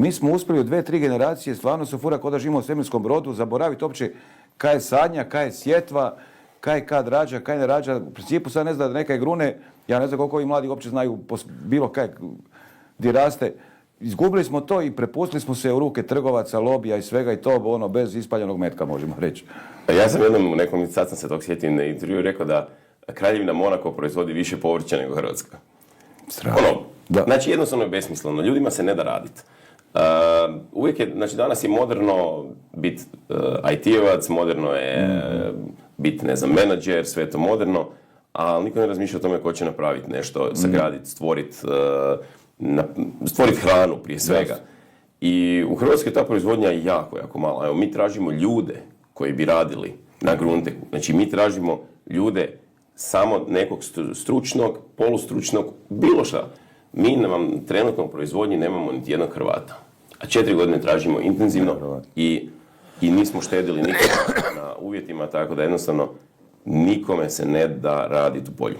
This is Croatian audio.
mi smo uspjeli u 2-3 generacije, stvarno se fura kao da živimo u svemirskom brodu, zaboraviti uopće kaj je sadnja, kaj je sjetva, kaj kad rađa, kaj ne rađa. U principu sad ne zna da neka grune, ja ne znam koliko ovi mladi uopće znaju bilo kaj gdje raste. Izgubili smo to i prepustili smo se u ruke trgovaca, lobija i svega i to bez ispaljenog metka, možemo reći. Ja sam jednom u nekom, sad sam se tog sjetio na intervju, rekao da Kraljevina Monako proizvodi više povrća nego Hrvatska. Znači jednostavno je besmisleno, ljudima se ne da raditi. Uvijek je, znači danas je moderno biti IT-evac, moderno je biti, ne znam, menadžer, sve je to moderno, ali niko ne razmišlja o tome ko će napraviti nešto, sagraditi, stvoriti hranu prije svega. I u Hrvatskoj ta proizvodnja je jako, jako mala. Evo, mi tražimo ljude koji bi radili na Grunteku. Znači, mi tražimo ljude samo nekog stručnog, polustručnog, bilo šta. Mi trenutno u proizvodnji nemamo niti jednog Hrvata. A 4 godine tražimo intenzivno i nismo štedili nikada na uvjetima, tako da jednostavno nikome se ne da raditi u polju.